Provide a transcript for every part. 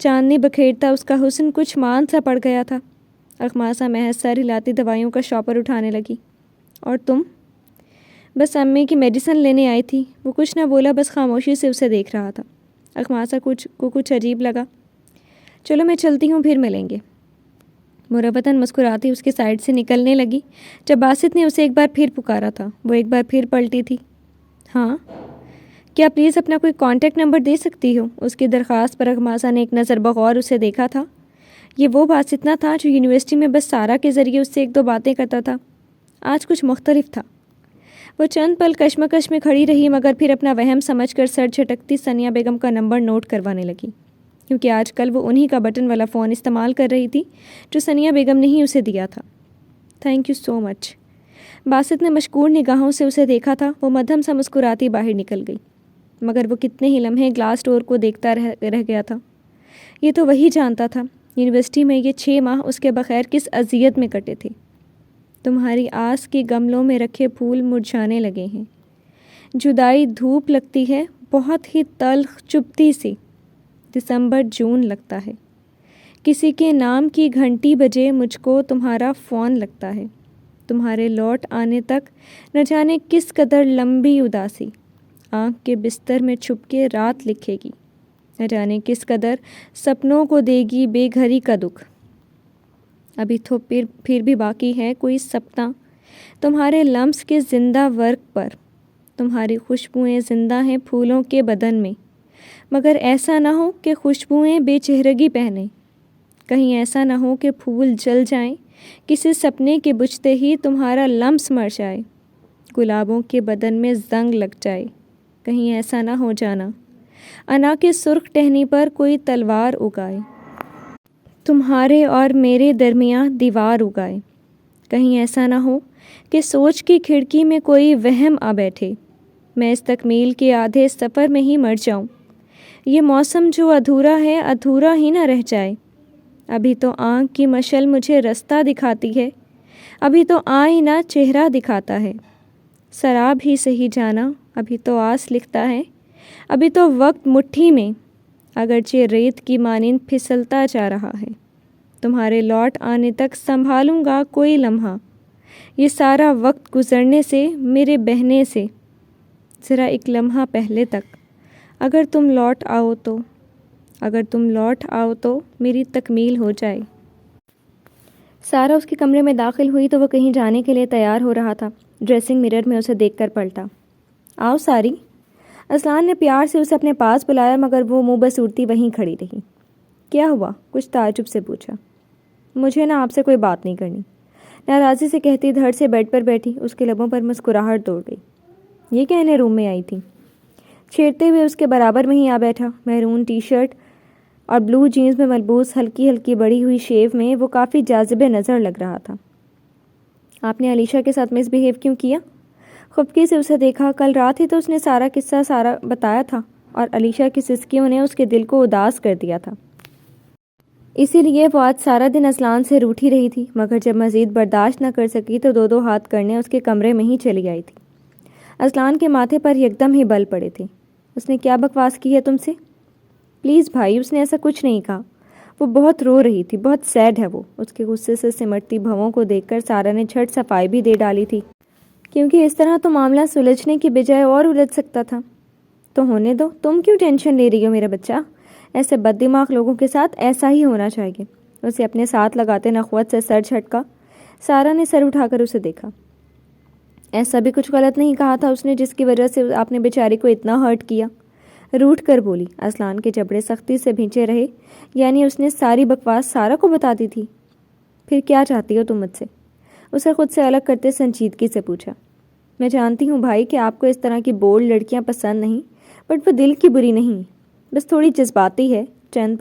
چاندنی بکھیرتا اس کا حسن کچھ مان سا پڑ گیا تھا۔ اخماسا محض سر ہلاتی دوائیوں کا شاپر اٹھانے لگی۔ اور تم؟ بس امی کی میڈیسن لینے آئی تھی۔ وہ کچھ نہ بولا، بس خاموشی سے اسے دیکھ رہا تھا۔ اخماسا کچھ عجیب لگا۔ چلو میں چلتی ہوں، پھر ملیں گے۔ مربتاً مسکراتی اس کے سائڈ سے نکلنے لگی جب باسط نے اسے ایک بار پھر پکارا تھا۔ وہ ایک بار پھر پلٹی تھی۔ ہاں، کیا پلیز اپنا کوئی کانٹیکٹ نمبر دے سکتی ہو؟ اس کی درخواست پر اخماسا نے ایک نظر بغور اسے دیکھا تھا۔ یہ وہ باسط نہ تھا جو یونیورسٹی میں بس سارا کے ذریعے اس سے ایک دو باتیں کرتا تھا۔ آج کچھ مختلف تھا۔ وہ چند پل کشمکش میں کھڑی رہی، مگر پھر اپنا وہم سمجھ کر سر جھٹکتی ثانیہ بیگم کا نمبر نوٹ کروانے لگی، کیونکہ آج کل وہ انہی کا بٹن والا فون استعمال کر رہی تھی جو ثانیہ بیگم نے ہی اسے دیا تھا۔ تھینک یو سو مچ۔ باسط نے مشکور نگاہوں سے اسے دیکھا تھا۔ وہ مدھم سا مسکراتی باہر نکل گئی، مگر وہ کتنے ہی لمحے گلاس ڈور کو دیکھتا رہ گیا تھا۔ یہ تو وہی جانتا تھا یونیورسٹی میں یہ 6 ماہ اس کے بغیر کس اذیت میں کٹے تھے۔ تمہاری آس کے گملوں میں رکھے پھول مرجھانے لگے ہیں۔ جدائی دھوپ لگتی ہے، بہت ہی تلخ چبھتی سی۔ دسمبر جون لگتا ہے۔ کسی کے نام کی گھنٹی بجے مجھ کو تمہارا فون لگتا ہے۔ تمہارے لوٹ آنے تک نہ جانے کس قدر لمبی اداسی آنکھ کے بستر میں چھپ کے رات لکھے گی، نہ جانے کس قدر سپنوں کو دے گی بے گھری کا دکھ۔ ابھی تو پھر بھی باقی ہے کوئی سپنا تمہارے لمس کے زندہ ورق پر۔ تمہاری خوشبوئیں زندہ ہیں پھولوں کے بدن میں، مگر ایسا نہ ہو کہ خوشبوئیں بے چہرگی پہنیں۔ کہیں ایسا نہ ہو کہ پھول جل جائیں، کسی سپنے کے بجھتے ہی تمہارا لمس مر جائے، گلابوں کے بدن میں زنگ لگ جائے۔ کہیں ایسا نہ ہو جانا انا کے سرخ ٹہنی پر کوئی تلوار اگائے، تمہارے اور میرے درمیان دیوار اگائے۔ کہیں ایسا نہ ہو کہ سوچ کی کھڑکی میں کوئی وہم آ بیٹھے، میں اس تکمیل کے آدھے سفر میں ہی مر جاؤں۔ یہ موسم جو ادھورا ہے ادھورا ہی نہ رہ جائے۔ ابھی تو آنکھ کی مشل مجھے رستہ دکھاتی ہے، ابھی تو آئینہ چہرہ دکھاتا ہے۔ سراب ہی سہی جانا، ابھی تو آس لکھتا ہے، ابھی تو وقت مٹھی میں، اگرچہ ریت کی مانند پھسلتا جا رہا ہے۔ تمہارے لوٹ آنے تک سنبھالوں گا کوئی لمحہ، یہ سارا وقت گزرنے سے، میرے بہنے سے، ذرا ایک لمحہ پہلے تک۔ اگر تم لوٹ آؤ تو میری تکمیل ہو جائے۔ سارا اس کے کمرے میں داخل ہوئی تو وہ کہیں جانے کے لیے تیار ہو رہا تھا۔ ڈریسنگ مرر میں اسے دیکھ کر پلٹا۔ آؤ ساری۔ اذلان نے پیار سے اسے اپنے پاس بلایا، مگر وہ منہ بسورتی وہیں کھڑی رہی۔ کیا ہوا؟ کچھ تعجب سے پوچھا۔ مجھے نا آپ سے کوئی بات نہیں کرنی، ناراضی سے کہتی دھڑ سے بیڈ پر بیٹھی۔ اس کے لبوں پر مسکراہٹ دوڑ گئی۔ یہ کہنے روم میں آئی تھی؟ چھیڑتے ہوئے اس کے برابر میں ہی آ بیٹھا۔ میرون ٹی شرٹ اور بلو جینز میں ملبوس ہلکی ہلکی بڑی ہوئی شیو میں وہ کافی جاذب نظر لگ رہا تھا۔ آپ نے علیشا کے ساتھ مس بہیو کیوں کیا؟ خفگی سے اسے دیکھا۔ کل رات ہی تو اس نے سارا قصہ بتایا تھا، اور علیشا کی سسکیوں نے اس کے دل کو اداس کر دیا تھا۔ اسی لیے وہ آج سارا دن اذلان سے روٹھی رہی تھی، مگر جب مزید برداشت نہ کر سکی تو دو ہاتھ کرنے اس کے کمرے میں ہی چلی آئی تھی۔ اذلان کے ماتھے پر یکدم ہی بل پڑے تھے۔ اس نے کیا بکواس کی ہے تم سے؟ پلیز بھائی، اس نے ایسا کچھ نہیں کہا۔ وہ بہت رو رہی تھی، بہت سیڈ ہے وہ۔ اس کے غصے سے سمٹتی بھووں کو دیکھ کر سارا نے جھٹ صفائی بھی دے ڈالی تھی، کیونکہ اس طرح تو معاملہ سلجھنے کی بجائے اور الجھ سکتا تھا۔ تو ہونے دو، تم کیوں ٹینشن لے رہی ہو میرا بچہ؟ ایسے بد دماغ لوگوں کے ساتھ ایسا ہی ہونا چاہیے۔ اسے اپنے ساتھ لگاتے نخوت سے سر جھٹکا۔ سارا نے سر اٹھا کر اسے دیکھا۔ ایسا بھی کچھ غلط نہیں کہا تھا اس نے جس کی وجہ سے آپ نے بیچاری کو اتنا ہرٹ کیا۔ روٹھ کر بولی۔ اذلان کے جبڑے سختی سے بھینچے رہے، یعنی اس نے ساری بکواس سارا کو بتا دی تھی۔ پھر کیا چاہتی ہو تم مجھ سے؟ اسے خود سے الگ کرتے سنجیدگی سے پوچھا۔ میں جانتی ہوں بھائی کہ آپ کو اس طرح کی بولڈ لڑکیاں پسند نہیں، بٹ وہ دل کی بری نہیں، بس تھوڑی جذباتی ہے۔ چند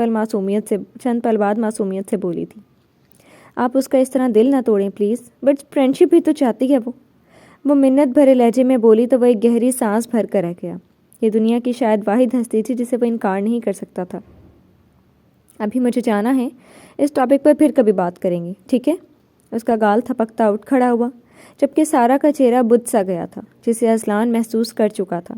پل بعد معصومیت سے بولی تھی۔ آپ اس کا اس طرح دل نہ توڑیں پلیز، بٹ فرینڈشپ بھی تو چاہتی ہے وہ منت بھرے لہجے میں بولی تو وہ ایک گہری سانس بھر کر رہ گیا۔ یہ دنیا کی شاید واحد ہستی تھی جسے وہ انکار نہیں کر سکتا تھا۔ ابھی مجھے جانا ہے، اس ٹاپک پر پھر کبھی بات کریں گے، ٹھیک ہے؟ اس کا گال تھپکتا اٹھ کھڑا ہوا، جبکہ سارا کا چہرہ بدھ سا گیا تھا جسے اذلان محسوس کر چکا تھا۔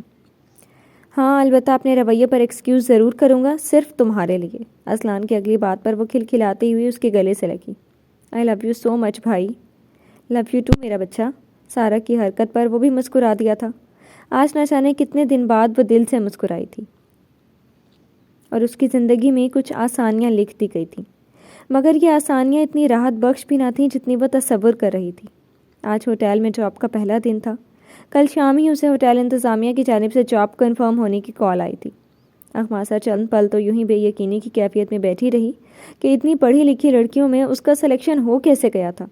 ہاں البتہ اپنے رویے پر ایکسکیوز ضرور کروں گا، صرف تمہارے لیے۔ اصلان کی اگلی بات پر وہ کھلکھلاتی ہوئی اس کے گلے سے لگی۔ آئی لو یو سو مچ بھائی۔ لو یو ٹو میرا بچہ۔ سارا کی حرکت پر وہ بھی مسکرا دیا تھا۔ آج نہ جانے کتنے دن بعد وہ دل سے مسکرائی تھی اور اس کی زندگی میں کچھ آسانیاں لکھ دی گئی تھیں، مگر یہ آسانیاں اتنی راحت بخش بھی نہ تھیں جتنی وہ تصور کر رہی تھی۔ آج ہوٹل میں جاب کا پہلا دن تھا۔ کل شام ہی اسے ہوٹل انتظامیہ کی جانب سے جاب کنفرم ہونے کی کال آئی تھی۔ اخماسا چند پل تو یوں ہی بے یقینی کی کیفیت میں بیٹھی رہی کہ اتنی پڑھی لکھی لڑکیوں میں اس کا سلیکشن ہو کیسے گیا تھا،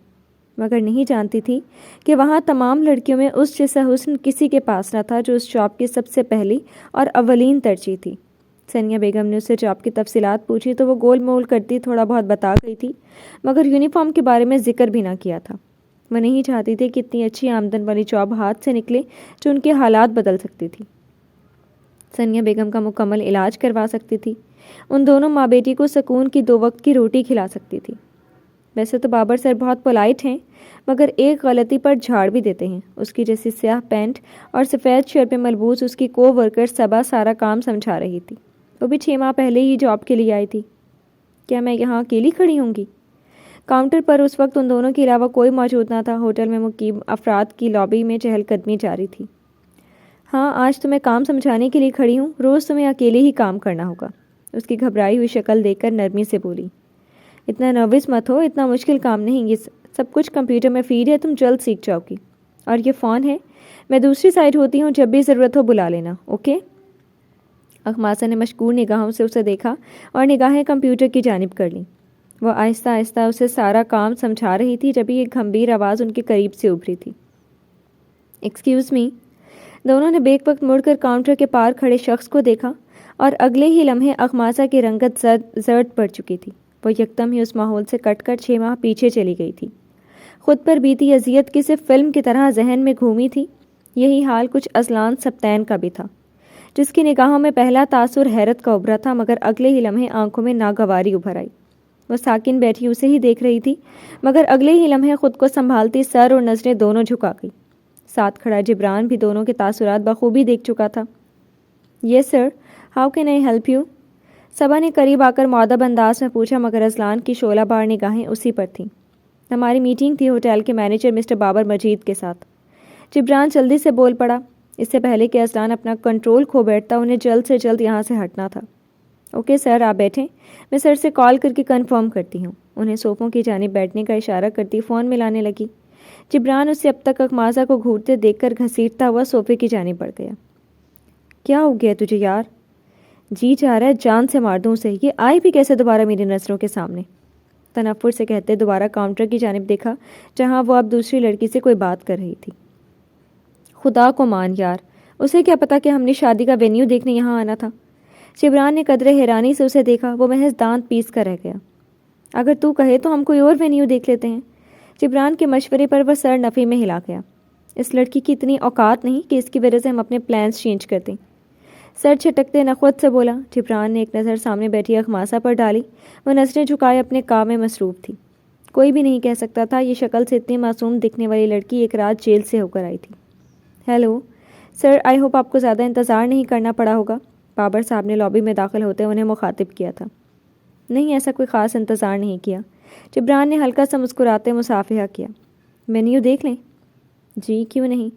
مگر نہیں جانتی تھی کہ وہاں تمام لڑکیوں میں اس جیسا حسن کسی کے پاس نہ تھا جو اس جاب کی سب سے پہلی اور اولین ترجیح تھی۔ ثانیہ بیگم نے اس سے جاب کی تفصیلات پوچھی تو وہ گول مول کرتی تھوڑا بہت بتا گئی تھی، مگر یونیفارم کے بارے میں ذکر بھی نہ کیا تھا۔ وہ نہیں چاہتی تھی کہ اتنی اچھی آمدن والی جاب ہاتھ سے نکلے جو ان کے حالات بدل سکتی تھی، ثانیہ بیگم کا مکمل علاج کروا سکتی تھی، ان دونوں ماں بیٹی کو سکون کی 2 وقت کی روٹی کھلا سکتی تھی۔ ویسے تو بابر سر بہت پولائٹ ہیں، مگر ایک غلطی پر جھاڑ بھی دیتے ہیں۔ اس کی جیسی سیاہ پینٹ اور سفید شرٹ پہ ملبوس اس کی کو ورکر صبا سارا کام سمجھا رہی تھی۔ وہ بھی 6 ماہ پہلے ہی جاب کے لیے آئی تھی۔ کیا میں یہاں اکیلی کھڑی ہوں گی؟ کاؤنٹر پر اس وقت ان دونوں کے علاوہ کوئی موجود نہ تھا۔ ہوٹل میں مقیم افراد کی لابی میں چہل قدمی جاری تھی۔ ہاں آج تمہیں کام سمجھانے کے لیے کھڑی ہوں، روز تمہیں اکیلے ہی کام کرنا ہوگا، اس کی گھبرائی ہوئی شکل دیکھ کر نرمی سے بولی۔ اتنا نروس مت ہو، اتنا مشکل کام نہیں، یہ سب کچھ کمپیوٹر میں فیڈ ہے، تم جلد سیکھ جاؤ گی۔ اور یہ فون ہے، میں دوسری سائڈ ہوتی ہوں، جب بھی ضرورت ہو بلا لینا، اوکے؟ اخماسا نے مشکور نگاہوں سے اسے دیکھا اور نگاہیں کمپیوٹر کی جانب کر لیں۔ وہ آہستہ آہستہ اسے سارا کام سمجھا رہی تھی جب ایک گھمبیر آواز ان کے قریب سے ابھری تھی۔ Excuse me. دونوں نے بیک وقت مڑ کر کاؤنٹر کے پار کھڑے شخص کو دیکھا اور اگلے ہی لمحے اخماسا کی رنگت زرد پڑ چکی تھی۔ وہ یکدم ہی اس ماحول سے کٹ کر 6 ماہ پیچھے چلی گئی تھی۔ خود پر بیتی اذیت کسی فلم کی طرح ذہن میں گھومی تھی۔ یہی حال کچھ اذلان سبتین کا بھی تھا، جس کی نگاہوں میں پہلا تاثر حیرت کا ابھرا تھا، مگر اگلے ہی لمحے آنکھوں میں ناگواری ابھر آئی۔ وہ ساکن بیٹھی اسے ہی دیکھ رہی تھی، مگر اگلے ہی لمحے خود کو سنبھالتی سر اور نظریں دونوں جھکا گئی۔ ساتھ کھڑا جبران بھی دونوں کے تاثرات بخوبی دیکھ چکا تھا۔ Yes sir, how can I help you? Saba نے قریب آ کر مؤدب انداز میں پوچھا، مگر اذلان کی شعلہ بار نگاہیں اسی پر تھیں۔ ہماری میٹنگ تھی ہوٹل کے مینیجر مسٹر بابر مجید کے ساتھ، جبران جلدی سے بول پڑا۔ اس سے پہلے کہ اذلان اپنا کنٹرول کھو بیٹھتا، انہیں جلد سے جلد یہاں سے ہٹنا تھا۔ اوکے سر، آپ بیٹھیں، میں سر سے کال کر کے کنفرم کرتی ہوں۔ انہیں صوفوں کی جانب بیٹھنے کا اشارہ کرتی فون ملانے لگی۔ جبران اسے اب تک اخماسا کو گھورتے دیکھ کر گھسیٹتا ہوا صوفے کی جانب بڑھ گیا۔ کیا ہو گیا تجھے یار؟ جی چاہ رہا ہے جان سے مار دوں اسے، یہ آئی بھی کیسے دوبارہ میری نظروں کے سامنے؟ تنفر سے کہتے دوبارہ کاؤنٹر کی جانب دیکھا جہاں وہ اب دوسری لڑکی سے کوئی بات کر رہی تھی۔ خدا کو مان یار، اسے کیا پتا کہ ہم نے شادی کا وینیو دیکھنے یہاں آنا تھا؟ جبران نے قدرے حیرانی سے اسے دیکھا۔ وہ محض دانت پیس کر رہ گیا۔ اگر تو کہے تو ہم کوئی اور وینیو دیکھ لیتے ہیں۔ جبران کے مشورے پر وہ سر نفی میں ہلا گیا۔ اس لڑکی کی اتنی اوقات نہیں کہ اس کی وجہ سے ہم اپنے پلانز چینج کر دیں۔ سر چھٹکتے نخوت سے بولا۔ جبران نے ایک نظر سامنے بیٹھی اخماسا پر ڈالی۔ وہ نظریں جھکائے اپنے کام میں مصروف تھی۔ کوئی بھی نہیں کہہ سکتا تھا یہ شکل سے اتنی معصوم دکھنے والی لڑکی ایک رات جیل سے ہو کر آئی تھی۔ ہیلو سر، آئی ہوپ آپ کو زیادہ انتظار نہیں کرنا پڑا ہوگا۔ بابر صاحب نے لابی میں داخل ہوتے انہیں مخاطب کیا تھا۔ نہیں، ایسا کوئی خاص انتظار نہیں کیا۔ جبران نے ہلکا سا مسکراتے مصافحہ کیا۔ مینیو دیکھ لیں؟ جی کیوں نہیں۔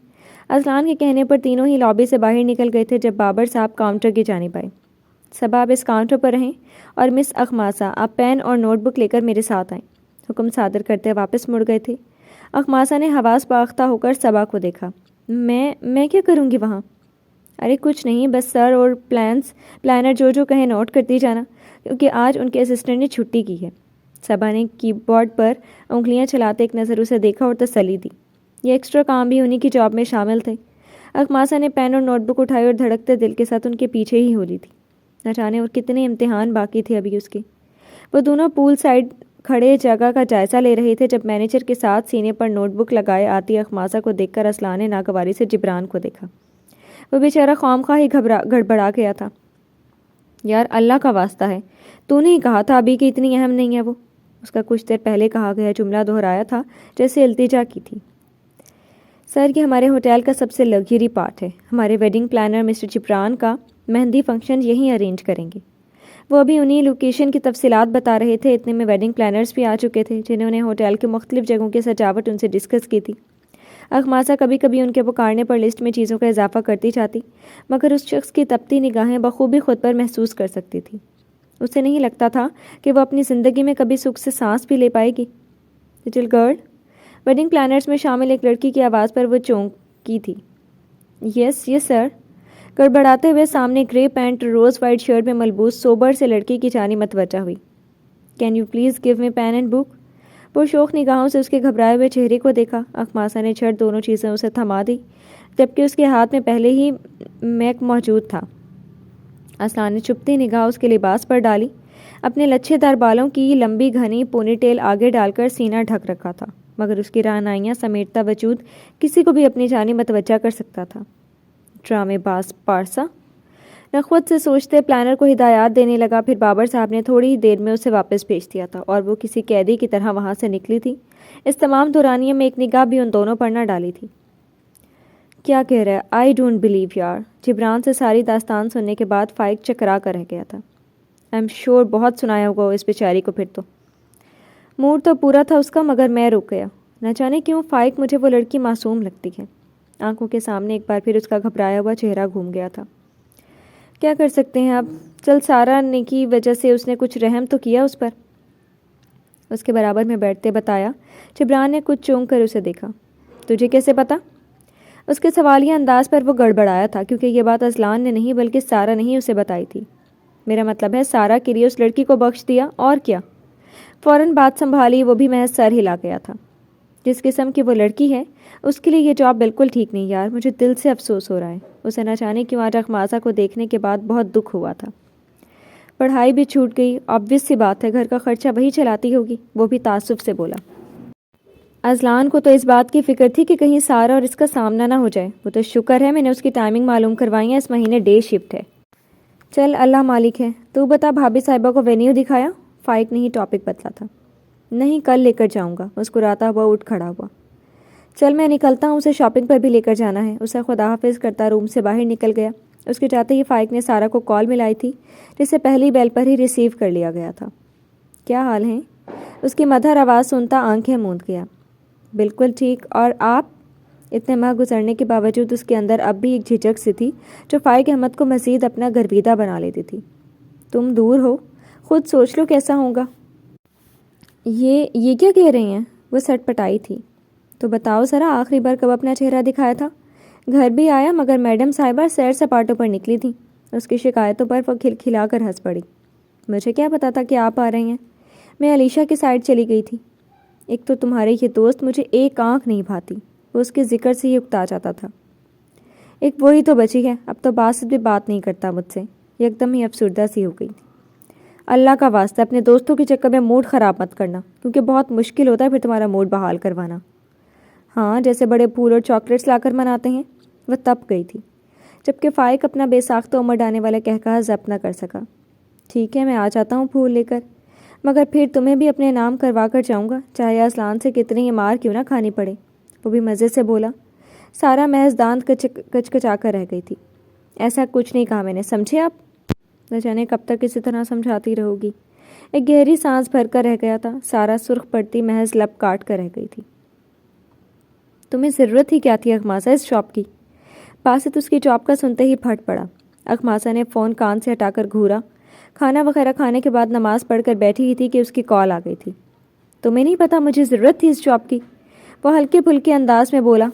اذلان کے کہنے پر تینوں ہی لابی سے باہر نکل گئے تھے جب بابر صاحب کاؤنٹر کی جانب آئے۔ صبا آپ اس کاؤنٹر پر رہیں اور مس اخماسا آپ پین اور نوٹ بک لے کر میرے ساتھ آئیں۔ حکم صادر کرتے واپس مڑ گئے تھے۔ اخماسا نے حواس باختہ ہو کر صبا کو دیکھا۔ میں کیا کروں گی وہاں؟ ارے کچھ نہیں، بس سر اور پلانر جو کہیں نوٹ کرتی جانا، کیونکہ آج ان کے اسسٹنٹ نے چھٹی کی ہے۔ صبا نے کی بورڈ پر انگلیاں چلاتے ایک نظر اسے دیکھا اور تسلی دی۔ یہ ایکسٹرا کام بھی انہی کی جاب میں شامل تھے۔ اخماسا نے پین اور نوٹ بک اٹھائی اور دھڑکتے دل کے ساتھ ان کے پیچھے ہی ہو لی تھی۔ نہ جانے اور کتنے امتحان باقی تھے ابھی اس کے۔ وہ دونوں پول سائڈ کھڑے جگہ کا جائزہ لے رہے تھے جب مینیجر کے ساتھ سینے پر نوٹ بک لگائے آتی اخماسا کو دیکھ کر اذلان نے ناگواری سے جبران کو دیکھا۔ وہ بیچارہ خواہ ہی گڑبڑا گیا تھا۔ یار اللہ کا واسطہ ہے، تو نے ہی کہا تھا ابھی کہ اتنی اہم نہیں ہے وہ۔ اس کا کچھ دیر پہلے کہا گیا جملہ دہرایا تھا جیسے التجا کی تھی۔ سر، یہ ہمارے ہوٹل کا سب سے لگژری پارٹ ہے۔ ہمارے ویڈنگ پلانر مسٹر جبران کا مہندی فنکشن یہیں ارینج کریں گے۔ وہ ابھی انہیں لوکیشن کی تفصیلات بتا رہے تھے، اتنے میں ویڈنگ پلانرز بھی آ چکے تھے جنہوں نے ہوٹل کے مختلف جگہوں کی سجاوٹ ان سے ڈسکس کی تھی۔ اخماسہ کبھی کبھی ان کے پکارنے پر لسٹ میں چیزوں کا اضافہ کرتی جاتی، مگر اس شخص کی تپتی نگاہیں بخوبی خود پر محسوس کر سکتی تھی۔ اسے نہیں لگتا تھا کہ وہ اپنی زندگی میں کبھی سکھ سے سانس بھی لے پائے گی۔ لٹل گرل، ویڈنگ پلانرز میں شامل ایک لڑکی کی آواز پر وہ چونکی تھی۔ یس سر، گڑبڑاتے ہوئے سامنے grey pant rose white shirt میں ملبوس سوبر سے لڑکی کی جانب متوجہ ہوئی۔ Can you please give me pen and book? پرشوق نگاہوں سے اس کے گھبرائے ہوئے چہرے کو دیکھا۔ اخماسہ نے جھٹ دونوں چیزیں اسے تھما دی، جبکہ اس کے ہاتھ میں پہلے ہی میک موجود تھا۔ اصلان نے چپتی نگاہ اس کے لباس پر ڈالی۔ اپنے لچھے دار بالوں کی لمبی گھنی پونی ٹیل آگے ڈال کر سینہ ڈھک رکھا تھا، مگر اس کی رعنائیاں سمیٹتا وجود کسی کو بھی اپنی جانب متوجہ کر سکتا تھا۔ ڈرامے باز پارسا، نخوت سے سوچتے پلانر کو ہدایات دینے لگا، پھر بابر صاحب نے تھوڑی ہی دیر میں اسے واپس بھیج دیا تھا اور وہ کسی قیدی کی طرح وہاں سے نکلی تھی۔ اس تمام دورانیے میں ایک نگاہ بھی ان دونوں پر نہ ڈالی تھی۔ کیا کہہ رہا ہے؟ آئی ڈونٹ بلیو یار۔ جبران سے ساری داستان سننے کے بعد فائق چکرا کر رہ گیا تھا۔ آئی ایم شیور بہت سنایا ہوگا اس بیچاری کو۔ پھر تو موڈ تو پورا تھا اس کا، مگر میں رک گیا۔ نہ جانے کیوں فائق مجھے وہ لڑکی معصوم لگتی ہے۔ آنکھوں کے سامنے ایک بار پھر اس کا گھبرایا ہوا چہرہ گھوم گیا تھا۔ کیا کر سکتے ہیں اب؟ چل سارا نے کی وجہ سے اس نے کچھ رحم تو کیا اس پر۔ اس کے برابر میں بیٹھتے بتایا۔ جبران نے کچھ چونک کر اسے دیکھا۔ تجھے کیسے پتا؟ اس کے سوالیہ انداز پر وہ گڑبڑایا تھا، کیونکہ یہ بات اصلان نے نہیں بلکہ سارا نے ہی اسے بتائی تھی۔ میرا مطلب ہے سارا کے لیے اس لڑکی کو بخش دیا، اور کیا؟ فوراً بات سنبھالی، وہ بھی محض سر ہلا گیا تھا۔ جس قسم کی وہ لڑکی ہے اس کے لیے یہ جاب بالکل ٹھیک نہیں یار، مجھے دل سے افسوس ہو رہا ہے۔ اسے نہ جانے کیوں آج اخماسہ کو دیکھنے کے بعد بہت دکھ ہوا تھا۔ پڑھائی بھی چھوٹ گئی، آبویس سی بات ہے، گھر کا خرچہ وہی چلاتی ہوگی، وہ بھی تعصب سے بولا۔ اذلان کو تو اس بات کی فکر تھی کہ کہیں سارا اور اس کا سامنا نہ ہو جائے۔ وہ تو شکر ہے میں نے اس کی ٹائمنگ معلوم کروائی ہے، اس مہینے ڈے شفٹ ہے۔ چل اللہ مالک ہے۔ تو بتا بھابھی صاحبہ کو وینیو دکھایا؟ فائق نے ہی ٹاپک بدلا تھا۔ نہیں، کل لے کر جاؤں گا۔ مسکراتا ہوا اٹھ کھڑا ہوا۔ چل میں نکلتا ہوں، اسے شاپنگ پر بھی لے کر جانا ہے۔ اسے خدا حافظ کرتا روم سے باہر نکل گیا۔ اس کے جاتے ہی فائق نے سارا کو کال ملائی تھی، جسے پہلی بیل پر ہی ریسیو کر لیا گیا تھا۔ کیا حال ہیں؟ اس کی مدھر آواز سنتا آنکھیں موند گیا۔ بالکل ٹھیک، اور آپ؟ اتنے ماہ گزرنے کے باوجود اس کے اندر اب بھی ایک جھجک سی تھی جو فائق احمد کو مزید اپنا گرویدہ بنا لیتی تھی۔ تم دور ہو، خود سوچ لو کیسا ہوگا۔ یہ کیا کہہ رہی ہیں؟ وہ سٹ پٹائی تھی۔ تو بتاؤ ذرا، آخری بار کب اپنا چہرہ دکھایا تھا؟ گھر بھی آیا، مگر میڈم صاحبہ سیر سپاٹوں پر نکلی تھیں۔ اس کی شکایتوں پر وہ کھلکھلا کر ہنس پڑی۔ مجھے کیا پتا تھا کہ آپ آ رہے ہیں؟ میں علیشا کی سائڈ چلی گئی تھی۔ ایک تو تمہارے یہ دوست مجھے ایک آنکھ نہیں بھاتی، وہ اس کے ذکر سے ہی اکتا جاتا تھا۔ ایک وہی تو بچی ہے، اب تو باسط بھی بات نہیں کرتا مجھ سے۔ ایک دم ہی افسردہ سی ہو گئی تھی۔ اللہ کا واسطہ اپنے دوستوں کے چکر میں موڈ خراب مت کرنا، کیونکہ بہت مشکل ہوتا ہے پھر تمہارا موڈ بحال کروانا۔ ہاں، جیسے بڑے پھول اور چاکلیٹس لا کر مناتے ہیں۔ وہ تپ گئی تھی، جبکہ فائق اپنا بے ساختہ امڑ ڈانے والا کہکہا ضبط نہ کر سکا۔ ٹھیک ہے، میں آ جاتا ہوں پھول لے کر، مگر پھر تمہیں بھی اپنے نام کروا کر جاؤں گا، چاہے اذلان سے کتنی مار کیوں نہ کھانی پڑے۔ وہ بھی مزے سے بولا۔ سارا محض دانت کچکچا کر رہ گئی تھی۔ ایسا کچھ نہیں کہا میں نے، سمجھے آپ؟ نہ جانے کب تک اسی طرح سمجھاتی رہو گی۔ ایک گہری سانس بھر کر رہ گیا تھا۔ سارا سرخ پڑتی محض لب کاٹ کر رہ گئی تھی۔ تمہیں ضرورت ہی کیا تھی اخماسہ اس جاب کی؟ باسط اس کی جاب کا سنتے ہی پھٹ پڑا۔ اخماسہ نے فون کان سے ہٹا کر گھورا۔ کھانا وغیرہ کھانے کے بعد نماز پڑھ کر بیٹھی ہی تھی کہ اس کی کال آ گئی تھی۔ تمہیں نہیں پتا مجھے ضرورت تھی اس جاب کی؟ وہ ہلکے پھلکے انداز میں بولا۔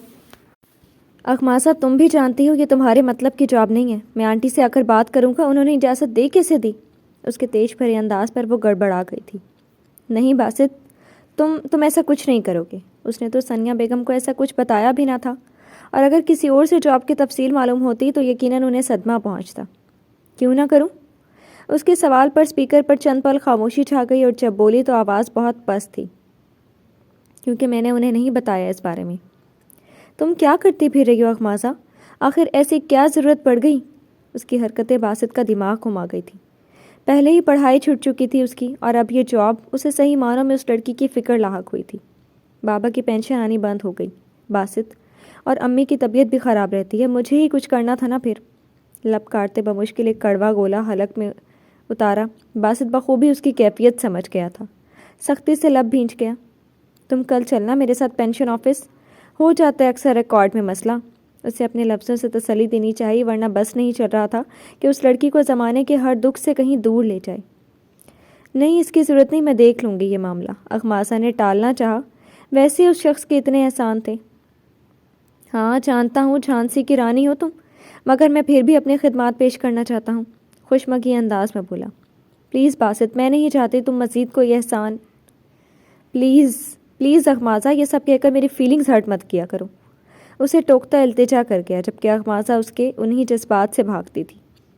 اخماسہ تم بھی جانتی ہو یہ تمہارے مطلب کی جاب نہیں ہے۔ میں آنٹی سے آ کر بات کروں گا، انہوں نے اجازت دے کیسے دی؟ اس کے تیز بھرے انداز پر وہ گڑبڑا گئی تھی۔ نہیں باسط، تم ایسا کچھ نہیں کرو گے۔ اس نے تو ثانیہ بیگم کو ایسا کچھ بتایا بھی نہ تھا، اور اگر کسی اور سے جاب کی تفصیل معلوم ہوتی تو یقیناً انہیں صدمہ پہنچتا۔ کیوں نہ کروں؟ اس کے سوال پر اسپیکر پر چند پل خاموشی چھا گئی، اور جب بولی تو آواز بہت پست تھی۔ کیونکہ میں نے انہیں نہیں بتایا اس بارے میں۔ تم کیا کرتی پھر رہی ہو اخماسہ؟ آخر ایسی کیا ضرورت پڑ گئی؟ اس کی حرکتیں باسط کا دماغ گھما گئی تھی۔ پہلے ہی پڑھائی چھوٹ چکی تھی اس کی، اور اب یہ جاب، اسے صحیح معنوں میں اس لڑکی کی فکر لاحق ہوئی تھی۔ بابا کی پینشن آنی بند ہو گئی، باسط، اور امی کی طبیعت بھی خراب رہتی ہے، مجھے ہی کچھ کرنا تھا نا پھر۔ لب کاٹتے بمشکل ایک کڑوا گولا حلق میں اتارا۔ باسط بخوبی اس کی کیفیت سمجھ گیا تھا، سختی سے لب بھینچ گیا۔ تم کل چلنا میرے ساتھ پینشن آفس، ہو جاتا ہے اکثر ریکارڈ میں مسئلہ۔ اسے اپنے لفظوں سے تسلی دینی چاہیے، ورنہ بس نہیں چل رہا تھا کہ اس لڑکی کو زمانے کے ہر دکھ سے کہیں دور لے جائے۔ نہیں، اس کی ضرورت نہیں، میں دیکھ لوں گی یہ معاملہ۔ اخماسہ نے ٹالنا چاہا، ویسے اس شخص کے اتنے احسان تھے۔ ہاں جانتا ہوں جھانسی کی رانی ہو تم، مگر میں پھر بھی اپنی خدمات پیش کرنا چاہتا ہوں، خوشمگی انداز میں بولا۔ پلیز باسط، میں نہیں چاہتی تم مزید کوئی احسان۔ پلیز پلیز اخماسہ، یہ سب کہہ کر میری فیلنگز ہرٹ مت کیا کرو۔ اسے ٹوکتا التجا کر گیا، جبکہ اخماسہ اس کے انہی جذبات سے بھاگتی تھی۔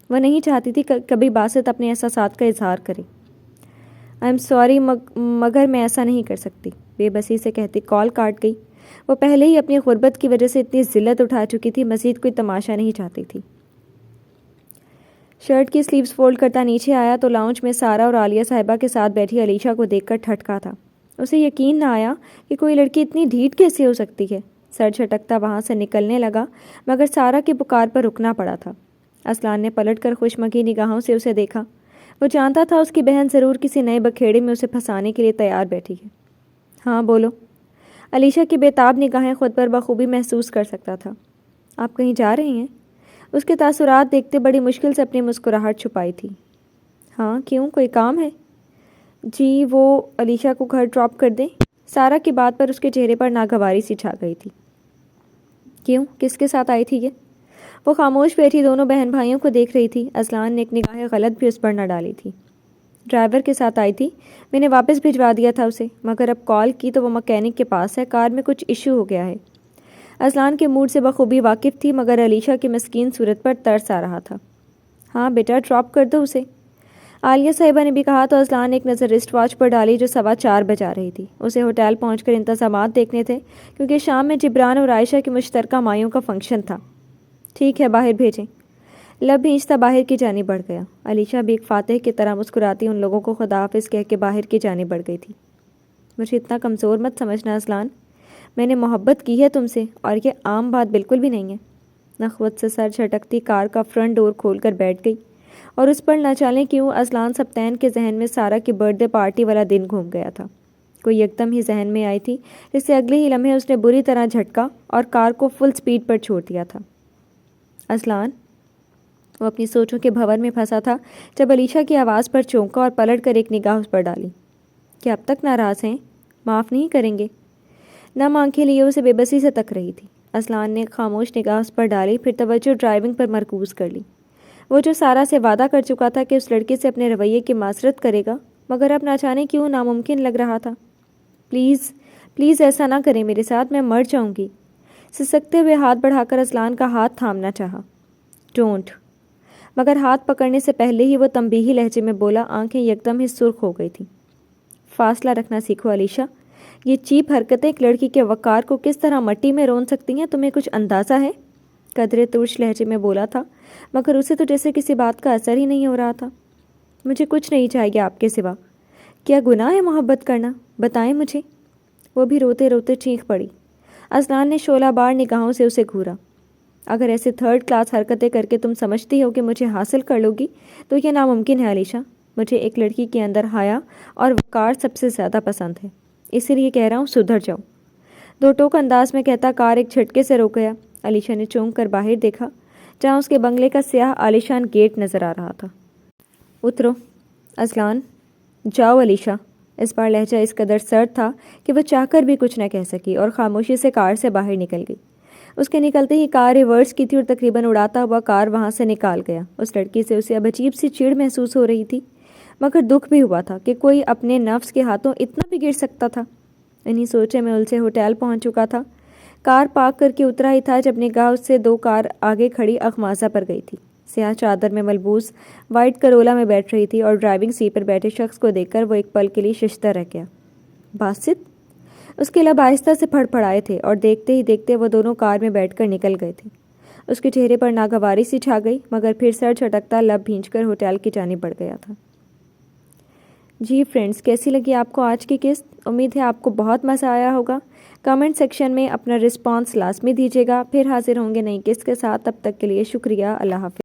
وہ نہیں چاہتی تھی کبھی باسط اپنے احساسات کا اظہار کرے۔ آئی ایم سوری، مگر میں ایسا نہیں کر سکتی، بے بسی سے کہتی کال کاٹ گئی۔ وہ پہلے ہی اپنی غربت کی وجہ سے اتنی ذلت اٹھا چکی تھی، مزید کوئی تماشا نہیں چاہتی تھی۔ شرٹ کی سلیوز فولڈ کرتا نیچے آیا تو لاؤنج میں سارا اور عالیہ صاحبہ کے ساتھ بیٹھی علیشا کو دیکھ کر ٹھٹکا تھا۔ اسے یقین نہ آیا کہ کوئی لڑکی اتنی ڈھیٹ کیسے ہو سکتی ہے۔ سر جھٹکتا وہاں سے نکلنے لگا، مگر سارا کی پکار پر رکنا پڑا تھا۔ اصلان نے پلٹ کر خوشمگی نگاہوں سے اسے دیکھا۔ وہ جانتا تھا اس کی بہن ضرور کسی نئے بکھیڑے میں اسے پھنسانے کے لیے تیار بیٹھی ہے۔ ہاں بولو۔ علیشا کی بےتاب نگاہیں خود پر بخوبی محسوس کر سکتا تھا۔ آپ کہیں جا رہی ہیں؟ اس کے تاثرات دیکھتے بڑی مشکل سے اپنی مسکراہٹ چھپائی تھی۔ ہاں کیوں، کوئی کام ہے؟ جی وہ علیشا کو گھر ڈراپ کر دیں؟ سارا کی بات پر اس کے چہرے پر ناگواری سی چھا گئی تھی۔ کیوں، کس کے ساتھ آئی تھی یہ؟ وہ خاموش بیٹھی دونوں بہن بھائیوں کو دیکھ رہی تھی۔ اصلان نے ایک نگاہ غلط بھی اس پر نہ ڈالی تھی۔ ڈرائیور کے ساتھ آئی تھی، میں نے واپس بھجوا دیا تھا اسے، مگر اب کال کی تو وہ مکینک کے پاس ہے، کار میں کچھ ایشو ہو گیا ہے۔ اصلان کے موڈ سے بخوبی واقف تھی، مگر علیشا کی مسکین صورت پر ترس آ رہا تھا۔ ہاں بیٹا ڈراپ کر دو اسے، عالیہ صاحبہ نے بھی کہا تو اصلان نے ایک نظر رسٹ واچ پر ڈالی جو 4:15 بجا رہی تھی۔ اسے ہوٹل پہنچ کر انتظامات دیکھنے تھے، کیونکہ شام میں جبران اور عائشہ کی مشترکہ مایوں کا فنکشن تھا۔ ٹھیک ہے باہر بھیجیں۔ لب بھینچتا باہر کی جانب بڑھ گیا۔ علیشا بھی ایک فاتح کی طرح مسکراتی ان لوگوں کو خدا حافظ کہہ کے باہر کی جانب بڑھ گئی تھی۔ مجھے اتنا کمزور مت سمجھنا اصلان، میں نے محبت کی ہے تم سے، اور یہ عام بات بالکل بھی نہیں ہے۔ نخوت سے سر جھٹکتی کار کا فرنٹ ڈور کھول کر بیٹھ گئی، اور اس پر نہ چالیں کیوں اصلان سبتین کے ذہن میں سارا کی برتھ ڈے پارٹی والا دن گھوم گیا تھا۔ کوئی یکدم ہی ذہن میں آئی تھی، جس سے اگلے ہی لمحے اس نے بری طرح جھٹکا اور کار کو فل سپیڈ پر چھوڑ دیا تھا۔ اصلان، وہ اپنی سوچوں کے بھنور میں پھنسا تھا جب علیشا کی آواز پر چونکا اور پلٹ کر ایک نگاہ اس پر ڈالی۔ کیا اب تک ناراض ہیں؟ معاف نہیں کریں گے؟ نم آنکھیں لیے اسے بے بسی سے تک رہی تھی۔ اصلان نے خاموش نگاہ اس پر ڈالی، پھر توجہ ڈرائیونگ پر مرکوز کر لی۔ وہ جو سارا سے وعدہ کر چکا تھا کہ اس لڑکی سے اپنے رویے کی معذرت کرے گا، مگر اب نہ جانے کیوں ناممکن لگ رہا تھا۔ پلیز پلیز ایسا نہ کریں میرے ساتھ، میں مر جاؤں گی۔ سسکتے ہوئے ہاتھ بڑھا کر اصلان کا ہاتھ تھامنا چاہا۔ ڈونٹ، مگر ہاتھ پکڑنے سے پہلے ہی وہ تنبیہی لہجے میں بولا، آنکھیں یکدم ہی سرخ ہو گئی تھیں۔ فاصلہ رکھنا سیکھو علیشا، یہ چیپ حرکتیں ایک لڑکی کے وقار کو کس طرح مٹی میں رون سکتی ہیں، تمہیں کچھ اندازہ ہے؟ قدرے ترش لہجے میں بولا تھا، مگر اسے تو جیسے کسی بات کا اثر ہی نہیں ہو رہا تھا۔ مجھے کچھ نہیں چاہیے آپ کے سوا۔ کیا گناہ ہے محبت کرنا؟ بتائیں مجھے۔ وہ بھی روتے روتے چیخ پڑی۔ اصلان نے شعلہ بار نگاہوں سے اسے گھورا۔ اگر ایسے 3rd کلاس حرکتیں کر کے تم سمجھتی ہو کہ مجھے حاصل کر لو گی تو یہ ناممکن ہے علیشا۔ مجھے ایک لڑکی کے اندر حیا اور وقار سب سے زیادہ پسند ہے، اسی لیے کہہ رہا ہوں سدھر جاؤ۔ 2 ٹوک انداز میں کہتا کار ایک جھٹکے سے رک گیا۔ علیشا نے چونک کر باہر دیکھا، جہاں اس کے بنگلے کا سیاہ عالیشان گیٹ نظر آ رہا تھا۔ اترو۔ اصلان، جاؤ علیشا۔ اس بار لہجہ اس قدر سرد تھا کہ وہ چاہ کر بھی کچھ نہ کہہ سکی اور خاموشی سے کار سے باہر نکل گئی۔ اس کے نکلتے ہی کار ریورس کی تھی اور تقریباً اڑاتا ہوا کار وہاں سے نکال گیا۔ اس لڑکی سے اسے اب عجیب سی چڑ محسوس ہو رہی تھی، مگر دکھ بھی ہوا تھا کہ کوئی اپنے نفس کے ہاتھوں اتنا بھی گر سکتا تھا۔ انہی سوچے میں الجھے ہوٹل پہنچ چکا تھا۔ کار پارک کر کے اترا ہی تھا جب نگاہ اس سے 2 کار آگے کھڑی اخماسہ پر گئی تھی۔ سیاہ چادر میں ملبوس وائٹ کرولا میں بیٹھ رہی تھی اور ڈرائیونگ سیٹ پر بیٹھے شخص کو دیکھ کر وہ ایک پل کے لیے ششدر رہ گیا۔ باسط؟ اس کے لب آہستہ سے پھڑ پھڑائے تھے اور دیکھتے ہی دیکھتے وہ دونوں کار میں بیٹھ کر نکل گئے تھے۔ اس کے چہرے پر ناگواری سی چھا گئی، مگر پھر سر جھٹکتا لب بھینچ کر ہوٹل کی جانب بڑھ گیا تھا۔ جی فرینڈز، کیسی لگی آپ کو آج کی قسط؟ امید ہے آپ کو بہت مزہ آیا ہوگا۔ کمنٹ سیکشن میں اپنا رسپانس لازمی دیجیے گا۔ پھر حاضر ہوں گے نئی قسط کے ساتھ، تب تک کے لیے شکریہ۔ اللہ حافظ۔